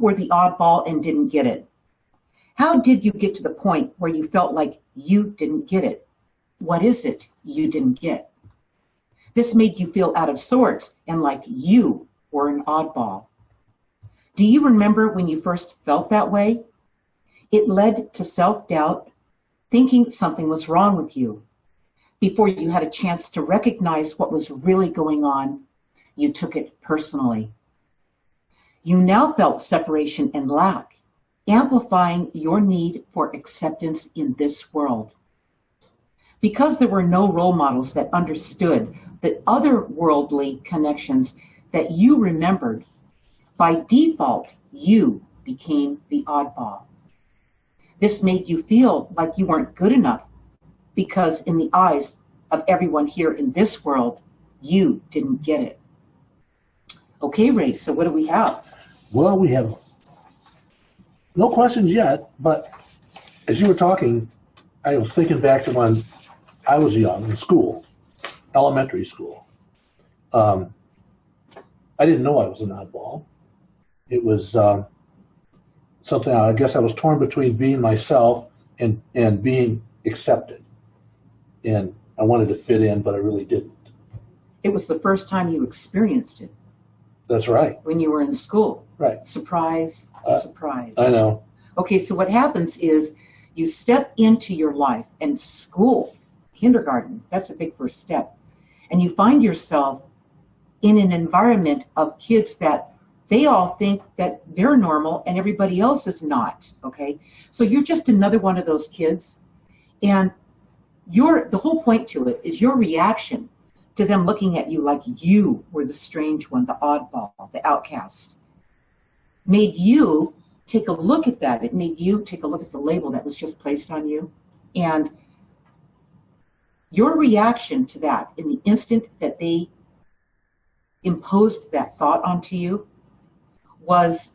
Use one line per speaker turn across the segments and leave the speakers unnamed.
were the oddball and didn't get it. How did you get to the point where you felt like you didn't get it? What is it you didn't get? This made you feel out of sorts and like you were an oddball. Do you remember when you first felt that way? It led to self-doubt, thinking something was wrong with you. Before you had a chance to recognize what was really going on, you took it personally. You now felt separation and lack, amplifying your need for acceptance in this world. Because there were no role models that understood the otherworldly connections that you remembered, by default, you became the oddball. This made you feel like you weren't good enough because in the eyes of everyone here in this world, you didn't get it. Okay, Ray, so what do we have?
Well, we have no questions yet, but as you were talking, I was thinking back to when I was young in school, elementary school. I didn't know I was an oddball. It was something, I guess I was torn between being myself and being accepted. And I wanted to fit in, but I really didn't.
It was the first time you experienced it.
That's right.
When you were in school.
Right.
Surprise, surprise.
I know.
Okay, so what happens is you step into your life and school, kindergarten, that's a big first step. And you find yourself in an environment of kids that they all think that they're normal and everybody else is not, okay? So you're just another one of those kids. And the whole point to it is your reaction to them looking at you like you were the strange one, the oddball, the outcast, made you take a look at that. It made you take a look at the label that was just placed on you. And your reaction to that in the instant that they imposed that thought onto you was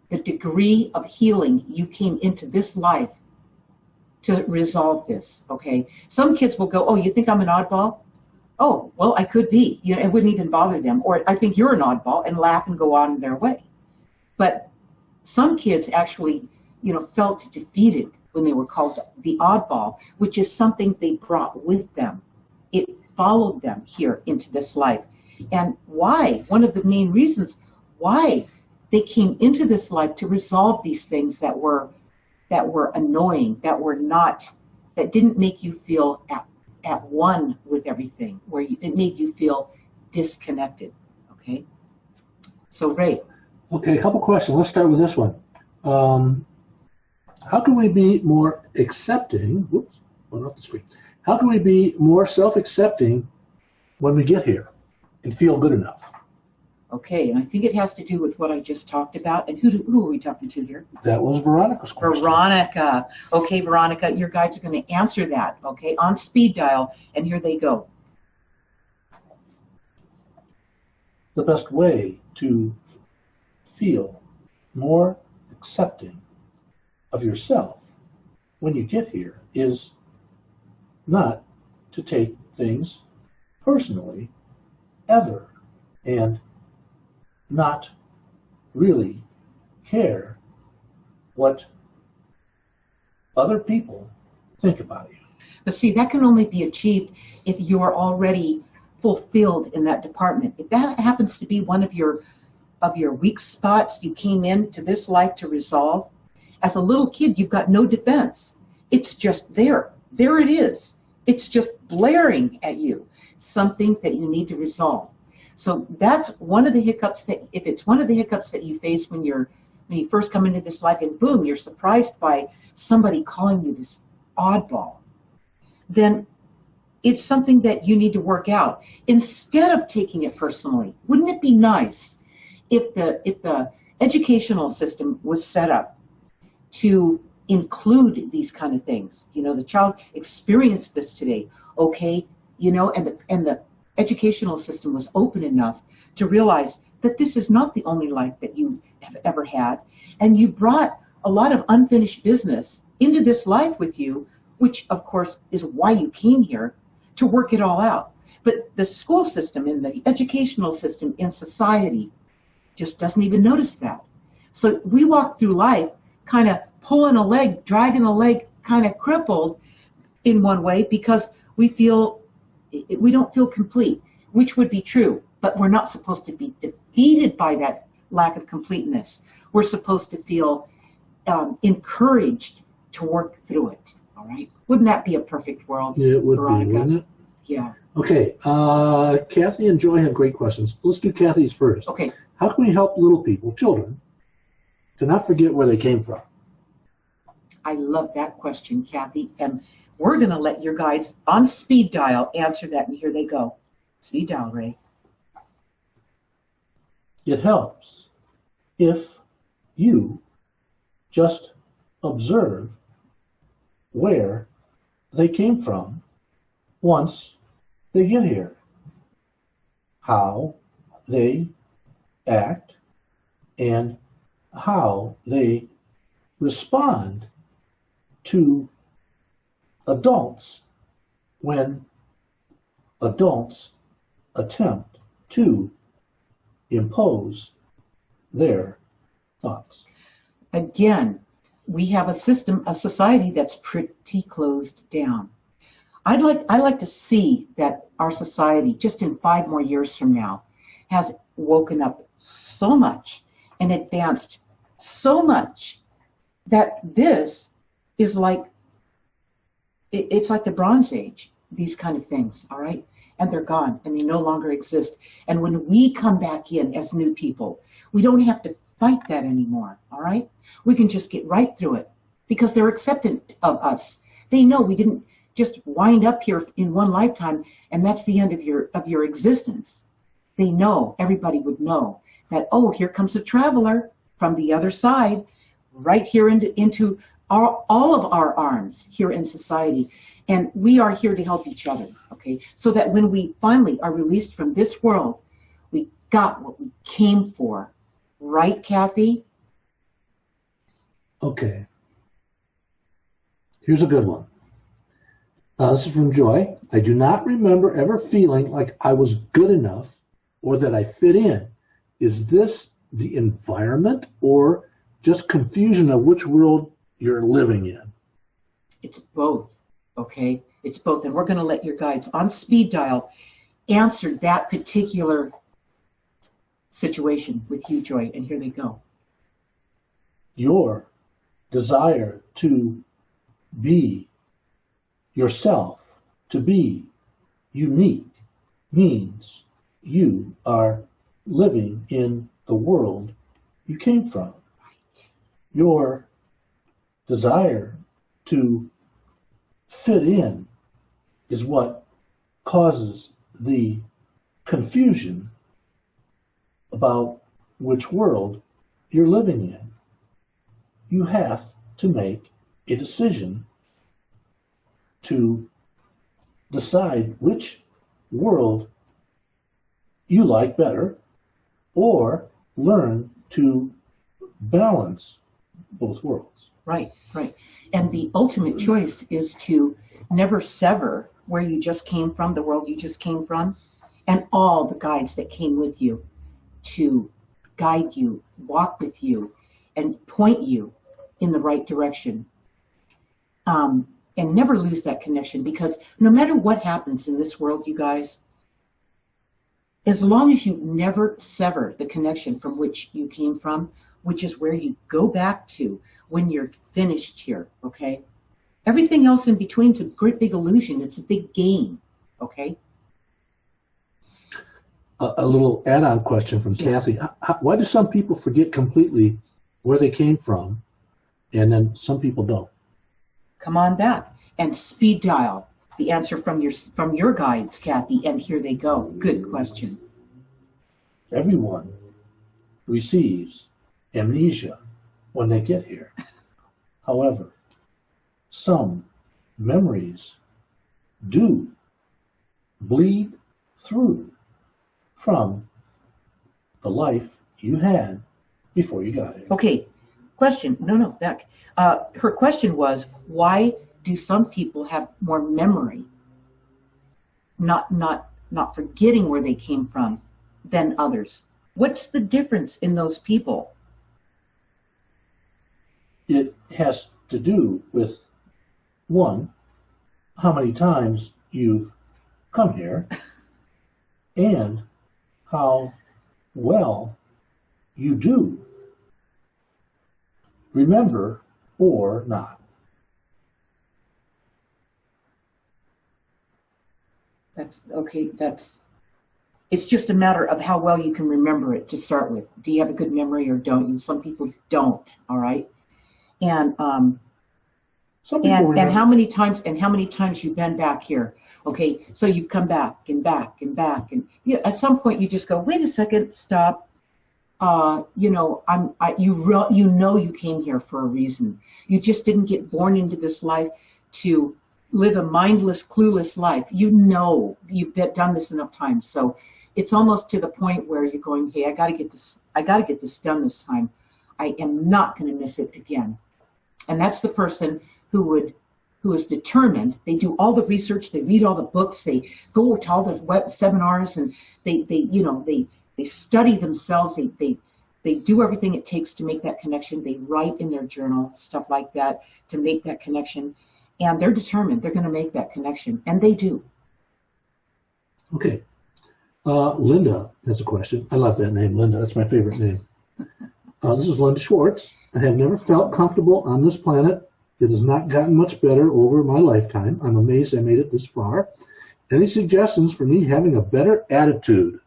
the degree of healing you came into this life to resolve this, okay? Some kids will go, oh, you think I'm an oddball? Oh, well, I could be. You know, it wouldn't even bother them. Or I think you're an oddball, and laugh and go on their way. But some kids actually, you know, felt defeated when they were called the oddball, which is something they brought with them. It followed them here into this life. And why? One of the main reasons why they came into this life to resolve these things that were annoying, that didn't make you feel at one with everything, where it made you feel disconnected. Okay? So, Ray.
Okay, a couple questions. Let's start with this one. How can we be more accepting? Whoops, went off the screen. How can we be more self-accepting when we get here and feel good enough?
Okay, and I think it has to do with what I just talked about. And who are we talking to here?
That was Veronica's question.
Veronica. Okay, Veronica, your guides are going to answer that, okay, on speed dial, and here they go.
The best way to feel more accepting of yourself when you get here is not to take things personally ever, and not really care what other people think about you.
But see, that can only be achieved if you are already fulfilled in that department. If that happens to be one of your weak spots you came into this life to resolve, as a little kid, you've got no defense. It's just there. There it is. It's just blaring at you, something that you need to resolve. So that's one of the hiccups that, if it's one of the hiccups that you face when you first come into this life and boom, you're surprised by somebody calling you this oddball, then it's something that you need to work out instead of taking it personally. Wouldn't it be nice if the educational system was set up to include these kind of things? You know, the child experienced this today, okay, you know, and the educational system was open enough to realize that this is not the only life that you have ever had, and you brought a lot of unfinished business into this life with you, which of course is why you came here, to work it all out. But the school system and the educational system in society just doesn't even notice that. So we walk through life kind of pulling a leg, dragging a leg, kind of crippled in one way because we don't feel complete, which would be true, but we're not supposed to be defeated by that lack of completeness. We're supposed to feel encouraged to work through it. All right? Wouldn't that be a perfect world?
Yeah, it would
Veronica?
be, wouldn't it?
Yeah.
Okay, Kathy and Joy have great questions. Let's do Kathy's first.
Okay.
How can we help little people, children, to not forget where they came from?
I love that question, Kathy. And we're going to let your guides on speed dial answer that, and here they go. Speed dial, Ray.
It helps if you just observe where they came from once they get here, how they act, and how they respond to adults when adults attempt to impose their thoughts.
Again, we have a society that's pretty closed down. I'd like to see that our society, just in 5 more years from now, has woken up so much and advanced so much that this is like, it's like the Bronze Age, these kind of things, all right? And they're gone, and they no longer exist. And when we come back in as new people, we don't have to fight that anymore, all right? We can just get right through it because they're acceptant of us. They know we didn't just wind up here in one lifetime and that's the end of your existence. They know, everybody would know that, oh, here comes a traveler from the other side, right here into all of our arms here in society. And we are here to help each other, okay? So that when we finally are released from this world, we got what we came for. Right, Kathy?
Okay. Here's a good one. This is from Joy. I do not remember ever feeling like I was good enough or that I fit in. Is this the environment or just confusion of which world you're living in?
It's both, okay? It's both. And we're going to let your guides on speed dial answer that particular situation with you, Joy. And here they go.
Your desire to be yourself, to be unique, means you are living in the world you came from. Your desire to fit in is what causes the confusion about which world you're living in. You have to make a decision to decide which world you like better, or learn to balance both worlds.
Right, right. And the ultimate choice is to never sever where you just came from, the world you just came from, and all the guides that came with you to guide you, walk with you, and point you in the right direction. And never lose that connection, because no matter what happens in this world, you guys, as long as you never sever the connection from which you came from, which is where you go back to when you're finished here, okay? Everything else in between is a great big illusion. It's a big game, okay?
A little add-on question from Kathy. Why do some people forget completely where they came from, and then some people don't?
Come on back and speed dial the answer from your guides, Kathy, and here they go. Good question.
Everyone receives amnesia when they get here. However, some memories do bleed through from the life you had before you got here.
Okay, question. No, back. Her question was, why do some people have more memory, not forgetting where they came from, than others? What's the difference in those people?
it has to do with, one, how many times you've come here, and how well you do remember or not.
That's okay. It's just a matter of how well you can remember it to start with. Do you have a good memory or don't you? Some people don't. All right. And
Some people remember.
and how many times you've been back here? Okay, so you've come back and back and back, and at some point you just go, wait a second, stop. You know, you came here for a reason. You just didn't get born into this life to live a mindless, clueless life. You know, you've done this enough times, so it's almost to the point where you're going, hey, I got to get this done this time. I am not going to miss it again. And that's the person who is determined. They do all the research, they read all the books, they go to all the web seminars, and they study themselves, they do everything it takes to make that connection. They write in their journal, stuff like that, to make that connection. And they're determined they're going to make that connection, and they do.
Okay. Linda has a question. I love that name, Linda. That's my favorite name. This is Linda Schwartz. I have never felt comfortable on this planet. It has not gotten much better over my lifetime. I'm amazed I made it this far. Any suggestions for me having a better attitude?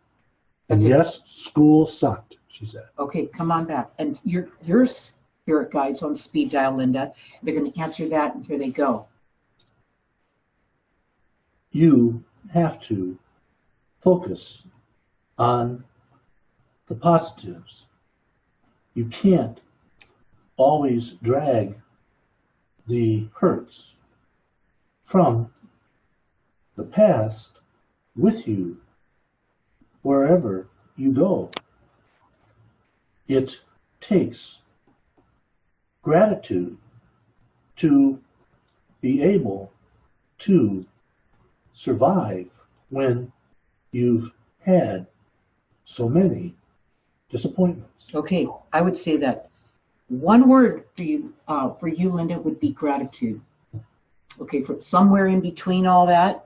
And yes, school sucked, she said.
Okay, come on back. And your spirit guides on speed dial, Linda. They're going to answer that, and here they go.
You have to focus on the positives. You can't always drag the hurts from the past with you wherever you go. It takes gratitude to be able to survive when you've had so many disappointments.
Okay, I would say that one word for you, Linda, would be gratitude. Okay, for somewhere in between all that,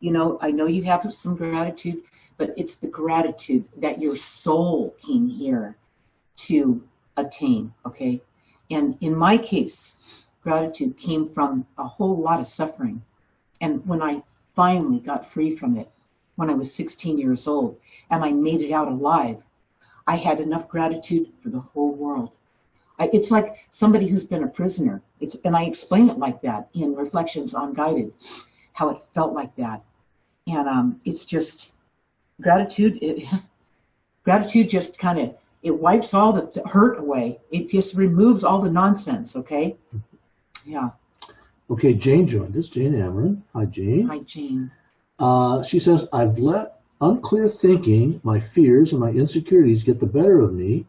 I know you have some gratitude, but it's the gratitude that your soul came here to attain, okay? And in my case, gratitude came from a whole lot of suffering. And when I finally got free from it, when I was 16 years old, and I made it out alive, I had enough gratitude for the whole world. It's like somebody who's been a prisoner. And I explain it like that in Reflections on Guided, how it felt like that. And it's just gratitude. Gratitude just kind of, it wipes all the hurt away. It just removes all the nonsense, okay? Yeah.
Okay, Jane joined us. Jane Amron. Hi, Jane.
Hi, Jane.
She says, I've let unclear thinking, my fears, and my insecurities get the better of me.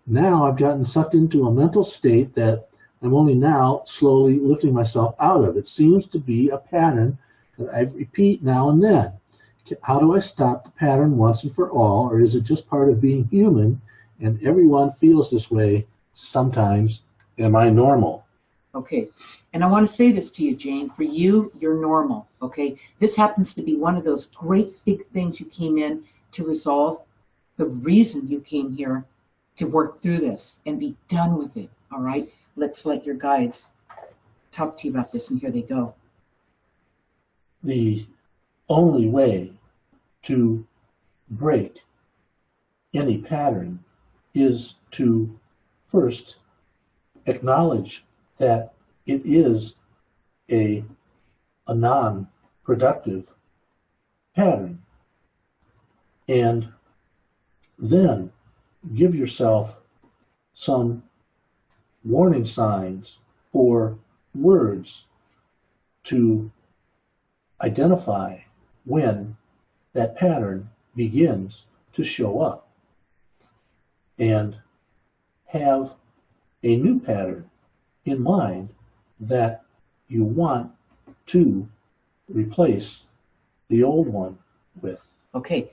Now I've gotten sucked into a mental state that I'm only now slowly lifting myself out of. It seems to be a pattern that I repeat now and then. How do I stop the pattern once and for all, or is it just part of being human and everyone feels this way sometimes? Am I normal?
Okay, and I want to say this to you, Jane. For you, you're normal, okay? This happens to be one of those great big things you came in to resolve. The reason you came here to work through this and be done with it, all right? Let's let your guides talk to you about this, and here they go.
The only way to break any pattern is to first acknowledge that it is a non-productive pattern, and then give yourself some warning signs or words to identify when that pattern begins to show up, and have a new pattern in mind that you want to replace the old one with.
Okay,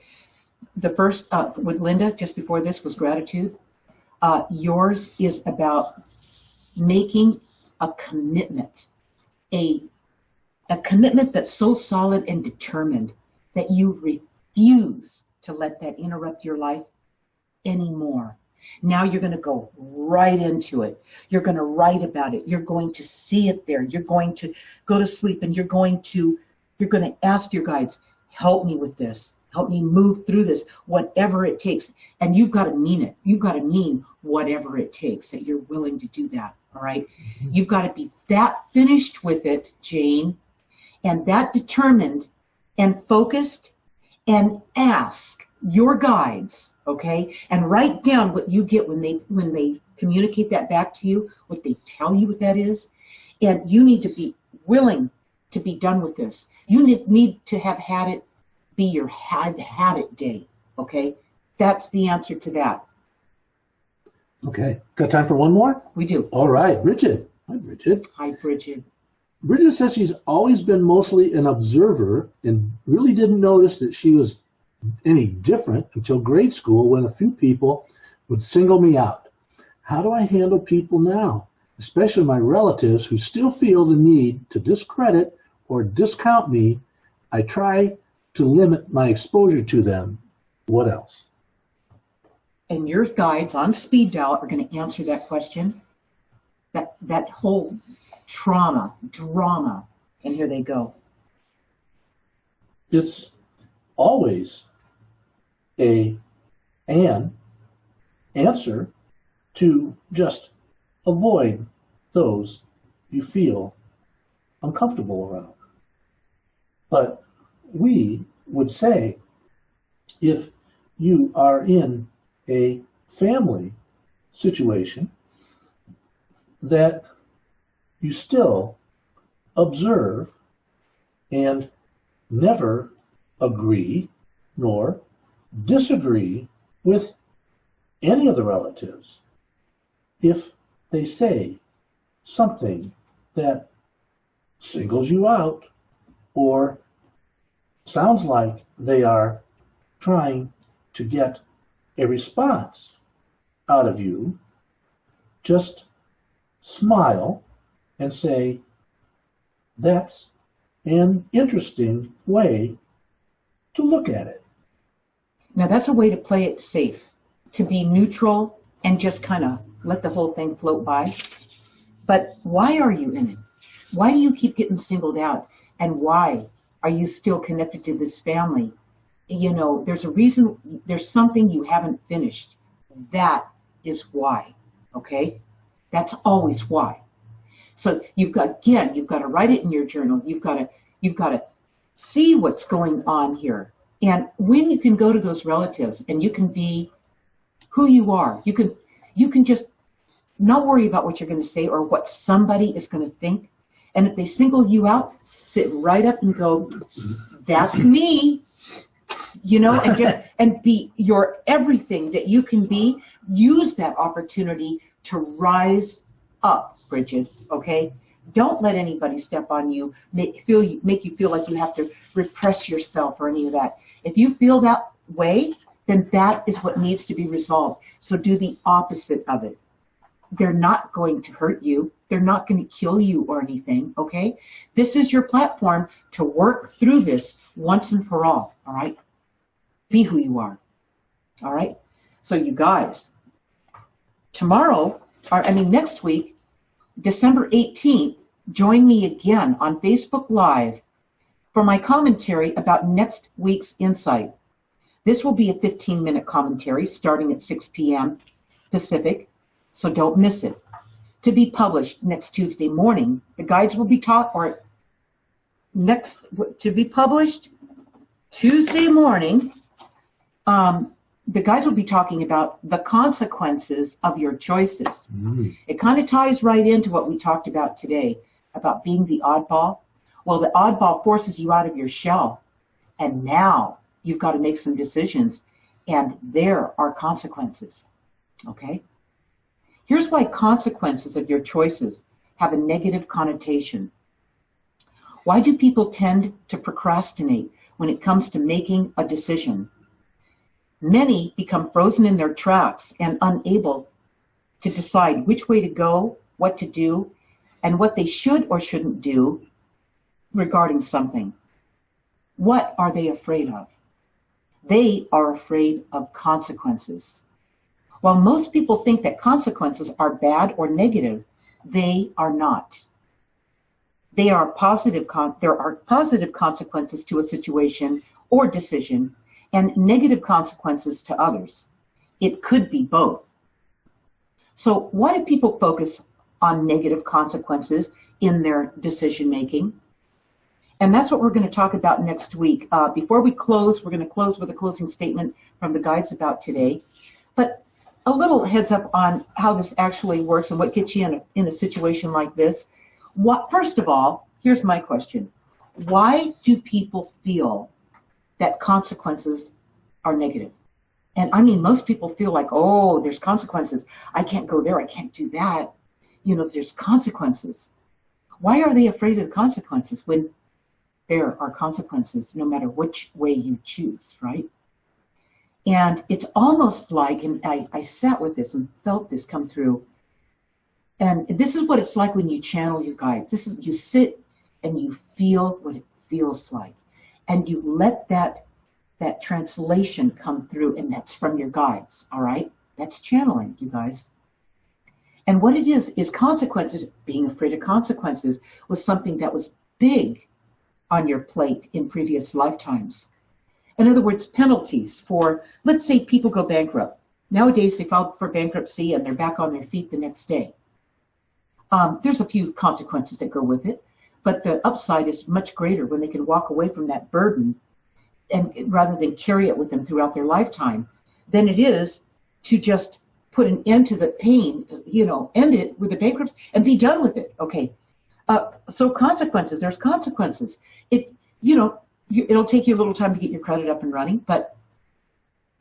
the first with Linda just before this was gratitude. Yours is about making a commitment, a commitment that's so solid and determined that you refuse to let that interrupt your life anymore. Now you're going to go right into it. You're going to write about it. You're going to see it there. You're going to go to sleep and you're going to ask your guides, help me with this. Help me move through this, whatever it takes. And you've got to mean it. You've got to mean whatever it takes, that you're willing to do that. All right. Mm-hmm. You've got to be that finished with it, Jane, and that determined and focused, and ask your guides, okay, and write down what you get when they communicate that back to you, what they tell you what that is. And you need to be willing to be done with this. You need to have had it be your had it day, okay? That's the answer to that.
Okay, got time for one more?
We do.
All right, Bridget. Hi, Bridget.
Hi, Bridget.
Bridget says she's always been mostly an observer and really didn't notice that she was any different until grade school when a few people would single me out. How do I handle people now, especially my relatives who still feel the need to discredit or discount me? I try to limit my exposure to them. What else?
And your guides on speed dial are going to answer that question. That whole drama, and here they go.
It's always an answer to just avoid those you feel uncomfortable around. But we would say, if you are in a family situation, that you still observe and never agree nor disagree with any of the relatives if they say something that singles you out or sounds like they are trying to get a response out of you. Just smile and say, that's an interesting way to look at it.
Now that's a way to play it safe, to be neutral and just kind of let the whole thing float by. But why are you in it? Why do you keep getting singled out? And why are you still connected to this family? You know, there's a reason, there's something you haven't finished. That is why, okay? That's always why. So you've got to write it in your journal. You've got to see what's going on here. And when you can go to those relatives and you can be who you are, you can just not worry about what you're going to say or what somebody is going to think. And if they single you out, sit right up and go, that's me, you know, and be your everything that you can be. Use that opportunity to rise up, Bridget, okay? Don't let anybody step on you, make you feel like you have to repress yourself or any of that. If you feel that way, then that is what needs to be resolved. So do the opposite of it. They're not going to hurt you. They're not going to kill you or anything, okay? This is your platform to work through this once and for all right? Be who you are, all right? So you guys, next week, December 18th, join me again on Facebook Live for my commentary about next week's insight. This will be a 15-minute commentary starting at 6 p.m. Pacific, so don't miss it. To be published next Tuesday morning, the guides will be to be published Tuesday morning. The guys will be talking about the consequences of your choices. It kind of ties right into what we talked about today, about being the oddball. Well, the oddball forces you out of your shell, and now you've got to make some decisions, and there are consequences, okay? Here's why consequences of your choices have a negative connotation. Why do people tend to procrastinate when it comes to making a decision? Many become frozen in their tracks and unable to decide which way to go what to do and what they should or shouldn't do regarding something. What are they afraid of? They are afraid of consequences. While most people think that consequences are bad or negative, they are not. There are positive consequences to a situation or decision and negative consequences to others. It could be both. So why do people focus on negative consequences in their decision making? And that's what we're going to talk about next week. Before we close, we're going to close with a closing statement from the guides about today. But a little heads up on how this actually works and what gets you in a situation like this. First of all, here's my question. Why do people feel that consequences are negative? And I mean, most people feel like, oh, there's consequences. I can't go there. I can't do that. There's consequences. Why are they afraid of the consequences when there are consequences no matter which way you choose, right? And it's almost like, and I sat with this and felt this come through, and this is what it's like when you channel your guides. You sit and you feel what it feels like, and you let that translation come through, and that's from your guides, all right? That's channeling, you guys. And what it is consequences. Being afraid of consequences was something that was big on your plate in previous lifetimes. In other words, penalties for, let's say people go bankrupt. Nowadays, they file for bankruptcy and they're back on their feet the next day. There's a few consequences that go with it, but the upside is much greater when they can walk away from that burden and rather than carry it with them throughout their lifetime than it is to just put an end to the pain, end it with the bankruptcy and be done with it. Okay. So consequences, there's consequences. It'll take you a little time to get your credit up and running, but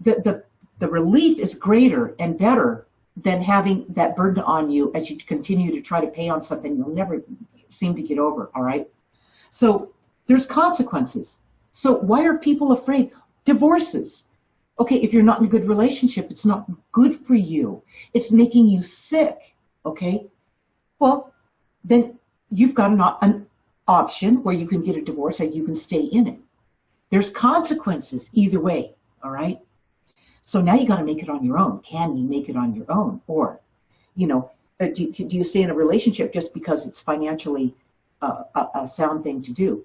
the relief is greater and better than having that burden on you as you continue to try to pay on something you'll never seem to get over, all right? So there's consequences. So why are people afraid? Divorces. Okay, if you're not in a good relationship, it's not good for you. It's making you sick, okay? Well, then you've got an option where you can get a divorce and you can stay in it. There's consequences either way, all right? So now you got to make it on your own. Can you make it on your own? Or, do you stay in a relationship just because it's financially a sound thing to do?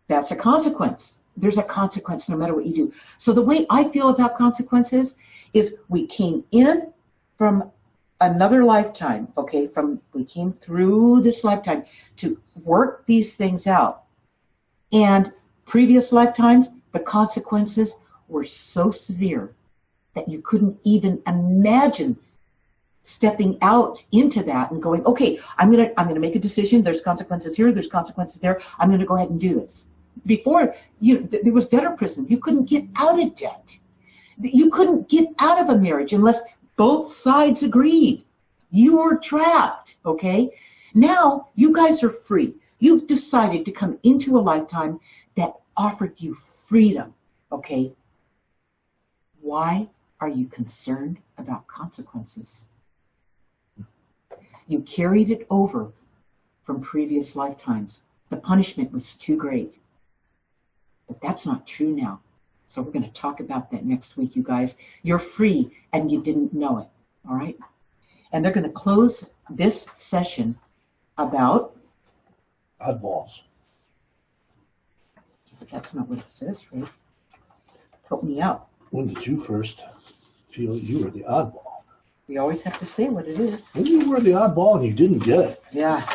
That's a consequence. There's a consequence no matter what you do. So the way I feel about consequences is we came in from another lifetime, okay? We came through this lifetime to work these things out. And previous lifetimes, the consequences were so severe that you couldn't even imagine stepping out into that and going, okay, I'm gonna make a decision. There's consequences here. There's consequences there. I'm gonna go ahead and do this. Before, there was debtor prison. You couldn't get out of debt. You couldn't get out of a marriage unless both sides agreed. You were trapped, okay? Now, you guys are free. You've decided to come into a lifetime that offered you freedom, okay? Why are you concerned about consequences? You carried it over from previous lifetimes. The punishment was too great. But that's not true now. So we're going to talk about that next week, you guys. You're free and you didn't know it, all right? And they're going to close this session about
Oddballs.
But that's not what it says, right? Help me out.
When did you first feel you were the oddball?
We always have to say what it is.
When you were the oddball and you didn't get it.
Yeah.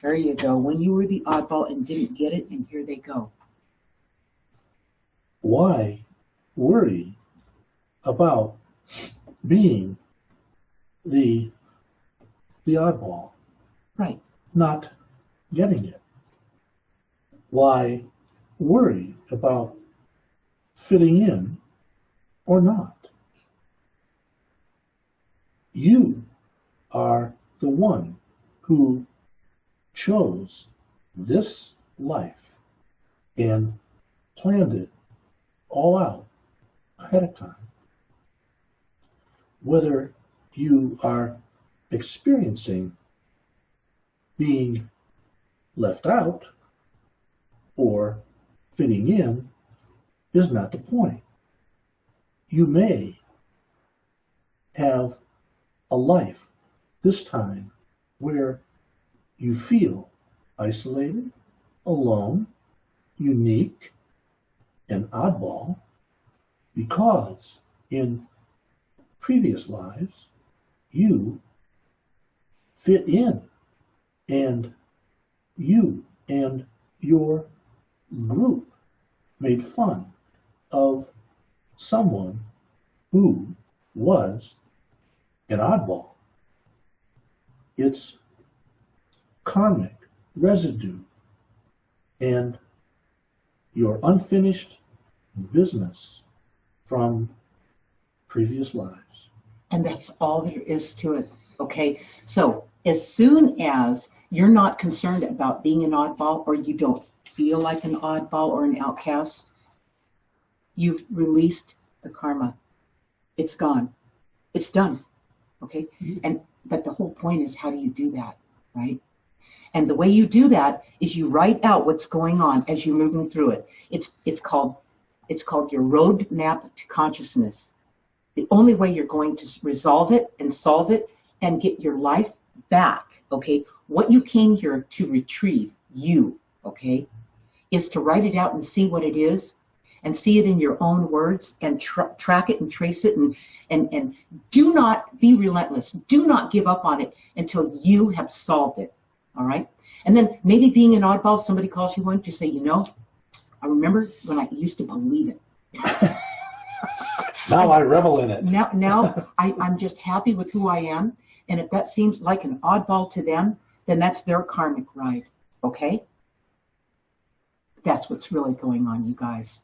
There you go. When you were the oddball and didn't get it, and here they go.
Why worry about being the oddball?
Right.
Not getting it. Why worry about fitting in or not? You are the one who chose this life and planned it all out ahead of time. Whether you are experiencing being left out or fitting in is not the point. You may have a life this time where you feel isolated, alone, unique, and oddball because in previous lives you fit in, and you and your group made fun of someone who was an oddball. It's karmic residue and your unfinished business from previous lives.
And that's all there is to it, okay? So as soon as you're not concerned about being an oddball, or you don't feel like an oddball or an outcast, you've released the karma. It's gone. It's done, okay? But the whole point is, how do you do that, right? And the way you do that is you write out what's going on as you're moving through it. It's called your roadmap to consciousness. The only way you're going to resolve it and solve it and get your life back, okay, what you came here to retrieve, you, okay, is to write it out and see what it is, and see it in your own words, and track it and trace it, and do not be relentless. Do not give up on it until you have solved it, all right? And then maybe being an oddball, if somebody calls you one, to say, you know, I remember when I used to believe it.
Now I revel in it.
Now I'm just happy with who I am, and if that seems like an oddball to them, then that's their karmic ride, okay? That's what's really going on, you guys.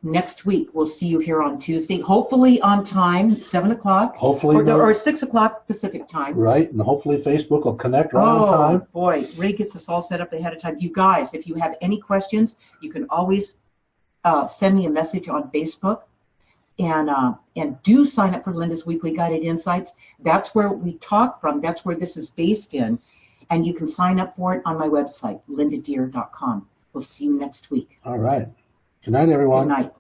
Next week, we'll see you here on Tuesday, hopefully on time, 7 o'clock.
Hopefully.
Or 6 o'clock Pacific time.
Right, and hopefully Facebook will connect right on time.
Oh, boy, Ray gets us all set up ahead of time. You guys, if you have any questions, you can always send me a message on Facebook. And do sign up for Linda's Weekly Guided Insights. That's where we talk from. That's where this is based in. And you can sign up for it on my website, lindadeir.com. We'll see you next week.
All right. Good night, everyone.
Good night.